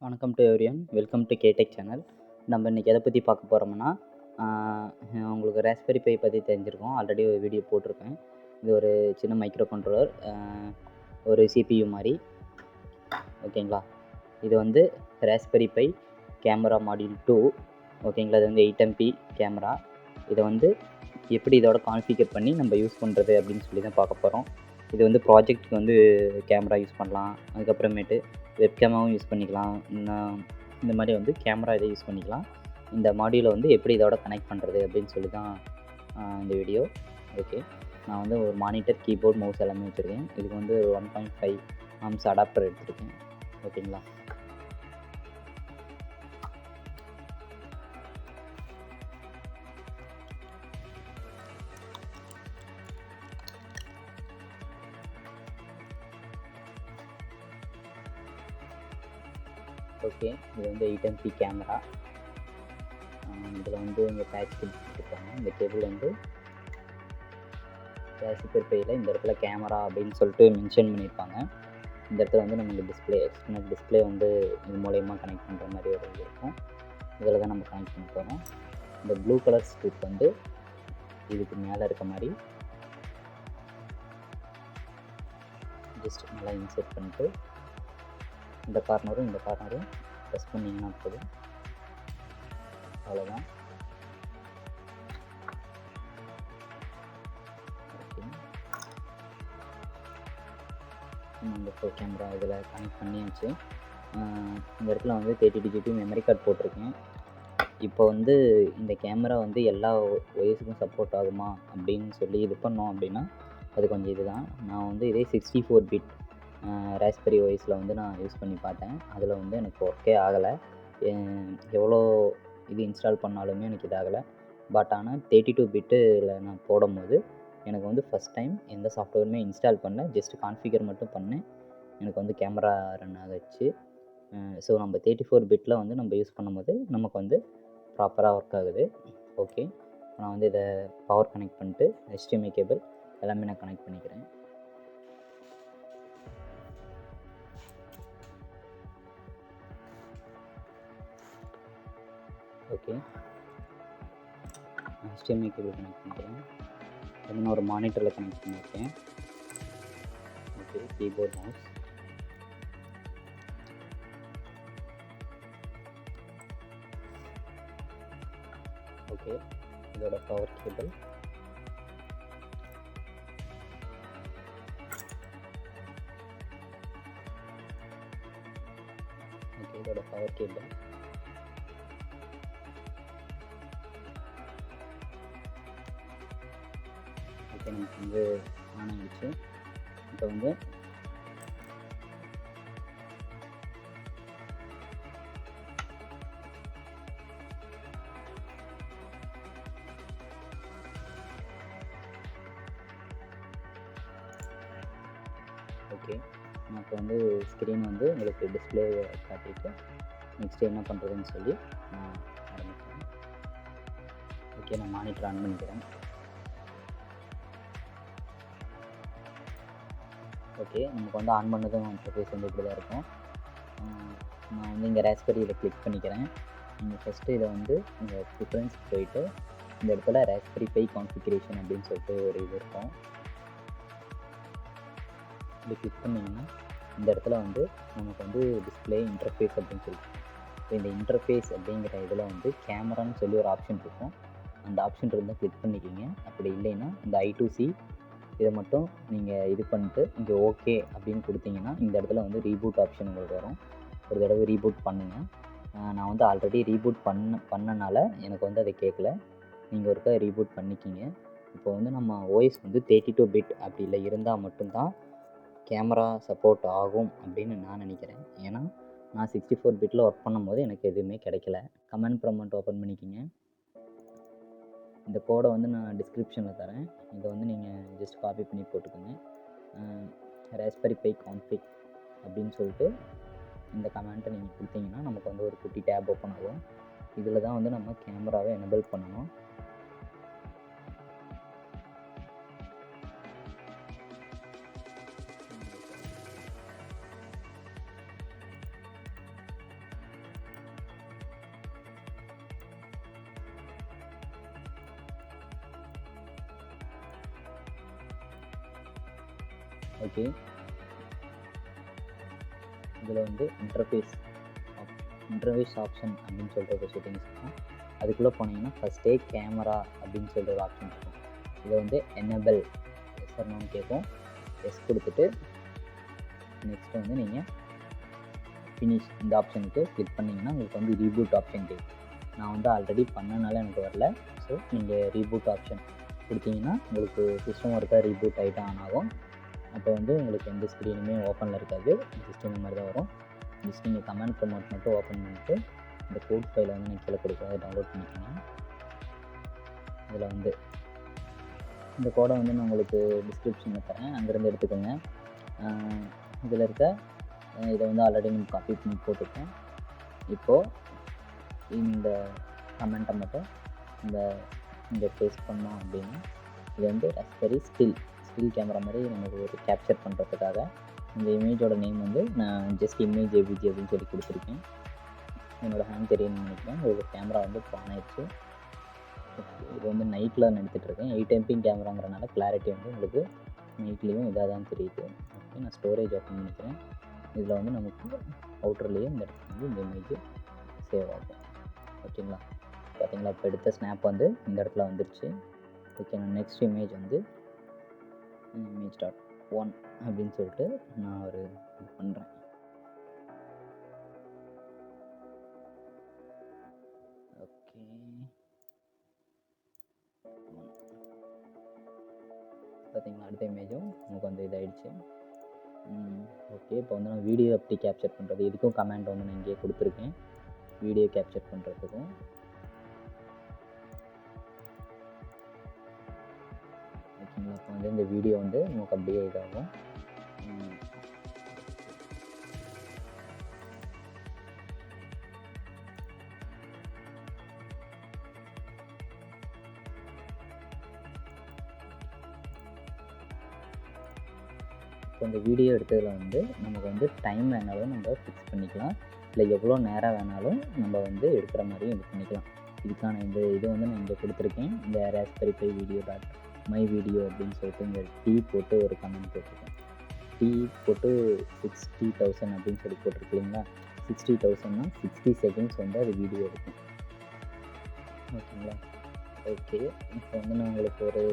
வணக்கம் to everyone, welcome to கேடெக் channel. நம்ம இன்றைக்கி எதை பற்றி பார்க்க போகிறோம்னா, உங்களுக்கு ராஸ்பெரி பை பற்றி தெரிஞ்சிருக்கோம். ஆல்ரெடி ஒரு வீடியோ போட்டிருக்கேன். இது ஒரு சின்ன மைக்ரோ கண்ட்ரோலர், ஒரு சிபியு மாதிரி. ஓகேங்களா, இது வந்து ராஸ்பெரி பை கேமரா மாடியூல் 2. ஓகேங்களா, இது வந்து 8MP கேமரா. இதை வந்து எப்படி இதோட கான்ஃபிகர் பண்ணி நம்ம யூஸ் பண்ணுறது அப்படின்னு சொல்லி தான் பார்க்க போகிறோம். இது வந்து ப்ராஜெக்ட்டுக்கு வந்து கேமரா யூஸ் பண்ணலாம், அதுக்கப்புறமேட்டு வெப்கேமாவும் யூஸ் பண்ணிக்கலாம். இந்த மாதிரி வந்து கேமரா இதை யூஸ் பண்ணிக்கலாம். இந்த மாடியூலை வந்து எப்படி இதோட கனெக்ட் பண்ணுறது அப்படின்னு சொல்லி தான் இந்த வீடியோ. ஓகே, நான் வந்து ஒரு மானிட்டர், கீபோர்ட், மவுஸ் எல்லாமே வச்சுருக்கேன். இதுக்கு வந்து 1.5 ஆம்ஸ் அடாப்டர் எடுத்துருக்கேன். ஓகேங்களா, ஓகே, இது வந்து 8MP கேமரா. இதில் வந்து இங்கே பேட்ச் கொடுத்துருக்காங்க. இந்த கேபிள் வந்து ராஸ்பெரி பையில் இந்த இடத்துல கேமரா அப்படின்னு சொல்லிட்டு மென்ஷன் பண்ணியிருப்பாங்க. இந்த இடத்துல வந்து நமக்கு டிஸ்பிளே, எக்ஸ்டர்னல் டிஸ்பிளே வந்து இது மூலயமா கனெக்ட் பண்ணுற மாதிரி ஒரு இது இருக்கும். இதில் தான் நம்ம கனெக்ட் பண்ண போகிறோம். இந்த ப்ளூ கலர் ஸ்ட்ரிப் வந்து இதுக்கு மேலே இருக்க மாதிரி ஜஸ்ட் நல்லா இன்சர்ட் பண்ணிட்டு இந்த கார்னரும் ப்ரெஸ் பண்ணிங்கன்னா போதும். அவ்வளோதான். ஓகே, இந்த ஃபோர் கேமரா இதில் கனெக்ட் பண்ணியாச்சு. இந்த இடத்துல வந்து 30GB மெமரி கார்டு போட்டிருக்கேன். இப்போ வந்து இந்த கேமரா வந்து எல்லா ஒய்ஸுக்கும் சப்போர்ட் ஆகுமா அப்படின்னு சொல்லி இது பண்ணோம் அப்படின்னா அது கொஞ்சம் இதுதான். நான் வந்து இதே 64 பிட் ராஸ்பெரி ஒய்ஸில் வந்து நான் யூஸ் பண்ணி பார்த்தேன். அதில் வந்து எனக்கு ஒர்க்கே ஆகலை. எவ்வளோ இது இன்ஸ்டால் பண்ணாலுமே எனக்கு இதாகலை. பட் ஆனால் 32 பிட்டில் நான் போடும்போது எனக்கு வந்து ஃபஸ்ட் டைம் எந்த சாஃப்ட்வேருமே இன்ஸ்டால் பண்ணல, ஜஸ்ட் கான்ஃபிகர் மட்டும் பண்ணேன். எனக்கு வந்து கேமரா ரன் ஆகிடுச்சு. ஸோ நம்ம 34 பிட்டில் வந்து நம்ம யூஸ் பண்ணும்போது நமக்கு வந்து ப்ராப்பராக ஒர்க் ஆகுது. ஓகே, நான் வந்து இதை பவர் கனெக்ட் பண்ணிட்டு HDMI கேபிள் எல்லாமே நான் கனெக்ட் பண்ணிக்கிறேன். ஓகே, HDMI கேபிள் கனெக்ட் பண்ணிக்கிறேன். அது நான் ஒரு மானிட்டரில் கனெக்ட் பண்ணியிருக்கேன். Okay, keyboard, mouse. ஓகே, இதோட பவர் கேபிள். ஓகே, இதோட பவர் கேபிள். ஓகே, நமக்கு வந்து ஆன் ஆகிடுச்சு. இப்போ வந்து ஓகே, எனக்கு வந்து ஸ்க்ரீன் வந்து உங்களுக்கு டிஸ்பிளே காட்டிட்டு நெக்ஸ்ட்டு என்ன பண்ணுறதுன்னு சொல்லி நான் ஆரம்பிக்கிறேன். ஓகே, நான் மானிட்டர் ஆன் பண்ணிக்கிறேன். ஓகே, நமக்கு வந்து ஆன் பண்ணதும் இன்டர்ஃபேஸ் வந்து இப்படி தான் இருக்கும். நான் வந்து இங்கே ராஸ்பெரியில் கிளிக் பண்ணிக்கிறேன். நீங்கள் ஃபஸ்ட்டு இதை வந்து இந்த ப்ரிஃபரன்ஸ் போயிட்டு இந்த இடத்துல ராஸ்பெரி பை கான்ஃபிகரேஷன் அப்படின்னு சொல்லிட்டு ஒரு இது இருக்கும். இப்படி கிளிக் பண்ணிங்கன்னா இந்த இடத்துல வந்து நமக்கு வந்து டிஸ்பிளே இன்டர்ஃபேஸ் அப்படின்னு சொல்லிட்டு, இந்த இன்டர்ஃபேஸ் அப்படிங்கிற இதில் வந்து கேமரான்னு சொல்லி ஒரு ஆப்ஷன் இருக்கும். அந்த ஆப்ஷன் இருந்தால் கிளிக் பண்ணிக்கிங்க. அப்படி இல்லைன்னா இந்த I2C இதை மட்டும் நீங்கள் இது பண்ணிட்டு இங்கே ஓகே அப்படின்னு கொடுத்தீங்கன்னா இந்த இடத்துல வந்து ரீபூட் ஆப்ஷன் உங்களுக்கு வரும். ஒரு தடவை ரீபூட் பண்ணுங்கள். நான் வந்து ஆல்ரெடி ரீபூட் பண்ணனால எனக்கு வந்து அதை கேட்கல. நீங்கள் ஒருக்கா ரீபூட் பண்ணிக்கிங்க. இப்போ வந்து நம்ம OS வந்து 32 பிட் அப்படி இல்லை இருந்தால் மட்டும்தான் கேமரா சப்போர்ட் ஆகும் அப்படின்னு நான் நினைக்கிறேன். ஏன்னா நான் 64 பிட்டில் ஒர்க் பண்ணும்போது எனக்கு எதுவுமே கிடைக்கல. கமெண்ட் ப்ராம்ப்ட் ஓப்பன் பண்ணிக்கிங்க. இந்த கோடை வந்து நான் டிஸ்கிரிப்ஷனில் தரேன். இதை வந்து நீங்கள் ஜஸ்ட் காப்பி பண்ணி போட்டுக்கோங்க. ராஸ்பெரி பை கான்ஃபிக் அப்படின்னு சொல்லிட்டு இந்த கமெண்ட்டை நீங்கள் கொடுத்தீங்கன்னா நமக்கு வந்து ஒரு குட்டி டேப் ஓப்பன் ஆகும். இதில் தான் வந்து நம்ம கேமராவை எனேபிள் பண்ணணும். ஓகே, இதில் வந்து இன்டர்ஃபேஸ் ஆப்ஷன் அப்படின்னு சொல்கிற ஒரு செட்டிங்ஸ் இருக்கும். அதுக்குள்ளே போனீங்கன்னா ஃபஸ்ட்டே கேமரா அப்படின்னு சொல்கிற ஒரு ஆப்ஷன் இருக்கும். இதை வந்து எனேபிள் எஸ் ஆர் நோன்னு கேட்கும். எஸ் கொடுத்துட்டு நெக்ஸ்ட்டு வந்து நீங்கள் ஃபினிஷ் இந்த ஆப்ஷனுக்கு கிளிக் பண்ணிங்கன்னா உங்களுக்கு வந்து ரீபூட் ஆப்ஷன் கேட்கும். நான் வந்து ஆல்ரெடி பண்ணனால எனக்கு வரல. ஸோ நீங்கள் ரீபூட் ஆப்ஷன் கொடுத்தீங்கன்னா உங்களுக்கு சிஸ்டம் ஒருக்கா ரீபூட் ஆகிட்டு ஆன் ஆகும். அப்போ வந்து உங்களுக்கு எந்த ஸ்க்ரீனுமே ஓப்பனில் இருக்காது, ஜஸ்ட் இந்த மாதிரி தான் வரும். ஜஸ்ட் நீங்கள் கமெண்ட் ப்ரொமோட் மட்டும் ஓப்பன் பண்ணிவிட்டு இந்த கோட் ஃபைலை வந்து நீங்கள் கீழே கொடுக்காத டவுன்லோட் பண்ணிக்கோங்க. இதில் வந்து இந்த கோடை வந்து நான் உங்களுக்கு டிஸ்கிரிப்ஷனில் தரேன், அங்கேருந்து எடுத்துக்கோங்க. இதில் இருக்க இதை வந்து ஆல்ரெடி நம்ம காப்பி பண்ணி போட்டுருக்கேன். இப்போது இந்த கமெண்ட்டை மட்டும் இங்கே பேஸ்ட் பண்ணோம் அப்படின்னா இது வந்து ரஸ்பெரி ஸ்டில் கேமரா மாதிரி நமக்கு ஒரு கேப்சர் பண்ணுறதுக்காக இந்த இமேஜோட நேம் வந்து நான் ஜஸ்ட் இமேஜ் ஏபிஜி அப்படின்னு சொல்லி கொடுத்துருக்கேன். என்னோடய ஹேண்ட் தெரியும்னு நினைக்கிறேன். உங்களுக்கு கேமரா வந்து ஆன் ஆயிடுச்சு. இது வந்து நைட்டில் நான் எடுத்துகிட்ருக்கேன். 8MP கேமராங்கிறனால கிளாரிட்டி வந்து உங்களுக்கு நைட்லேயும் இதாக தான் தெரியுது. ஓகே, நான் ஸ்டோரேஜ் ஓப்பன் பண்ணிக்கிறேன். இதில் வந்து நமக்கு அவுட்டர்லேயே இந்த இடத்துல வந்து இந்த இமேஜ் சேவ் ஆகும். ஓகேங்களா, பார்த்தீங்களா, இப்போ எடுத்த ஸ்னாப் வந்து இந்த இடத்துல வந்துடுச்சு. ஓகே, நான் நெக்ஸ்ட் இமேஜ் வந்து image.1 அப்படின்னு சொல்லிட்டு நான் ஒரு இது பண்ணுறேன். ஓகே, பார்த்தீங்களா, அடுத்த இமேஜும் நமக்கு வந்து இதாகிடுச்சு. ஓகே, இப்போ வந்து நான் வீடியோ எப்படி கேப்சர் பண்ணுறது, இதுக்கும் கமெண்ட் வந்து நான் இங்கேயே கொடுத்துருக்கேன். வீடியோ கேப்சர் பண்ணுறதுக்கும் ஓகேங்களா. இப்போ வந்து இந்த வீடியோ வந்து நமக்கு அப்படியே இதாகும். இப்போ இந்த வீடியோ எடுத்ததில் வந்து நமக்கு வந்து டைம் வேணாலும் நம்ம ஃபிக்ஸ் பண்ணிக்கலாம், இல்லை எவ்வளோ நேரம் வேணாலும் நம்ம வந்து எடுக்கிற மாதிரியும் இது பண்ணிக்கலாம். இதுக்கான இந்த இது வந்து நான் இங்கே கொடுத்துருக்கேன். இந்த raspberry video.my video அப்படின்னு சொல்லிட்டு இங்கே டீ போட்டு ஒரு கமெண்ட் போட்டிருக்கேன். டீ போட்டு 60,000 அப்படின்னு சொல்லி போட்டிருக்கு இல்லைங்களா. 60,000னா 60 செகண்ட்ஸ் வந்து அது வீடியோ எடுக்கும். ஓகேங்களா. ஓகே, இப்போ வந்து நான் உங்களுக்கு ஒரு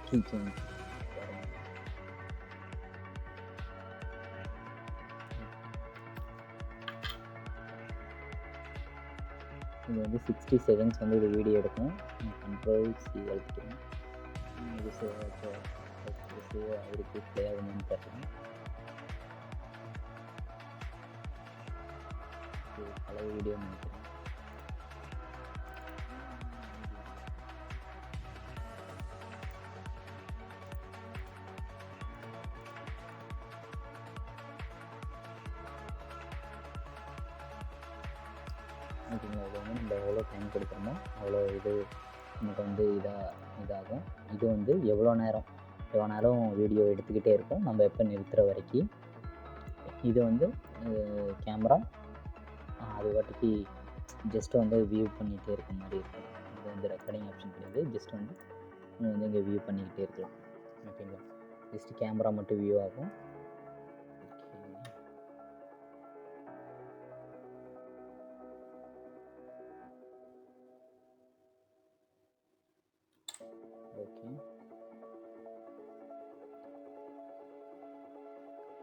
கீச்செயின் இது வந்து 60 செகண்ட்ஸ் வந்து இது வீடியோ எடுக்கும். Ctrl+C அழுத்திக்கிறேன். இது சேவ் ஆகிருக்கு, ப்ளே ஆகணும்னு தெரியல. பழைய வீடியோ நினைக்கிறேன். ஓகேங்களா, இது வந்து நம்ம எவ்வளோ டைம் கொடுக்குறோமோ அவ்வளோ இது நமக்கு வந்து இதாகும். இது வந்து எவ்வளோ நேரம் வீடியோ எடுத்துக்கிட்டே இருக்கும், நம்ம எப்போ நிறுத்துகிற வரைக்கும். இது வந்து கேமரா அது வாட்டிக்கு ஜஸ்ட் வந்து வியூ பண்ணிகிட்டே இருக்க மாதிரி இருக்கும். இது வந்து ரெக்கார்டிங் ஆப்ஷன் கிடையாது, ஜஸ்ட் வந்து நீங்கள் வந்து இங்கே வியூ பண்ணிக்கிட்டே இருக்கலாம். ஓகேங்களா, ஜஸ்ட் கேமரா மட்டும் வியூ ஆகும். ஓகே,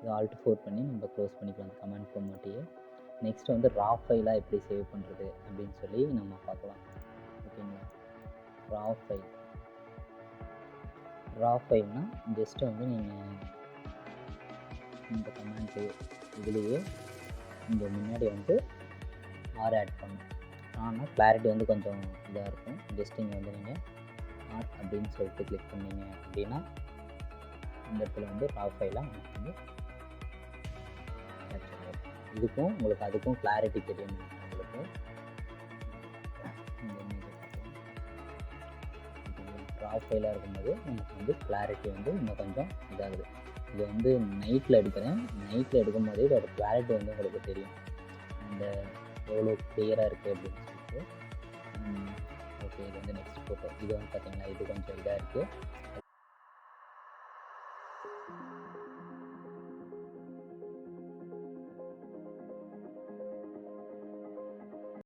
இது Alt+4 பண்ணி நம்ம க்ளோஸ் பண்ணிக்கலாம் கமெண்ட் ப்ரொமோட்டையே. நெக்ஸ்ட் வந்து ரா ஃபைலாக எப்படி சேவ் பண்ணுறது அப்படின்னு சொல்லி நம்ம பார்க்கலாம். ஓகேங்களா, ரா ஃபைல்னால் ஜஸ்ட்டு வந்து நீங்கள் இந்த கமெண்ட்டு இதுலேயே இங்கே முன்னாடி வந்து ஆர் ஆட் பண்ணணும். ஆனால் கிளாரிட்டி வந்து கொஞ்சம் இதாக இருக்கும். ஜஸ்ட் இங்கே வந்து நீங்கள் ஆர் அப்படின்னு சொல்லிட்டு கிளிக் பண்ணிங்க அப்படின்னா இந்த இடத்துல வந்து ரா ஃபைலாக நமக்கு வந்து கேப்சர் ஆகும். இதுக்கும் உங்களுக்கு அதுக்கும் கிளாரிட்டி தெரியும். உங்களுக்கு ரா ஃபைலாக இருக்கும்போது நமக்கு வந்து கிளாரிட்டி வந்து இன்னும் கொஞ்சம் இதாகுது. இது வந்து நைட்டில் எடுக்கிறேன். நைட்டில் எடுக்கும்போது இதோட கிளாரிட்டி வந்து உங்களுக்கு தெரியும், அந்த எவ்வளோ கிளியராக இருக்குது அப்படின்னு சொல்லிட்டு. ஓகே, இது வந்து நெக்ஸ்ட் ஃபோட்டோ. இது வந்து பார்த்திங்கன்னா இது கொஞ்சம் இதாக இருக்குது,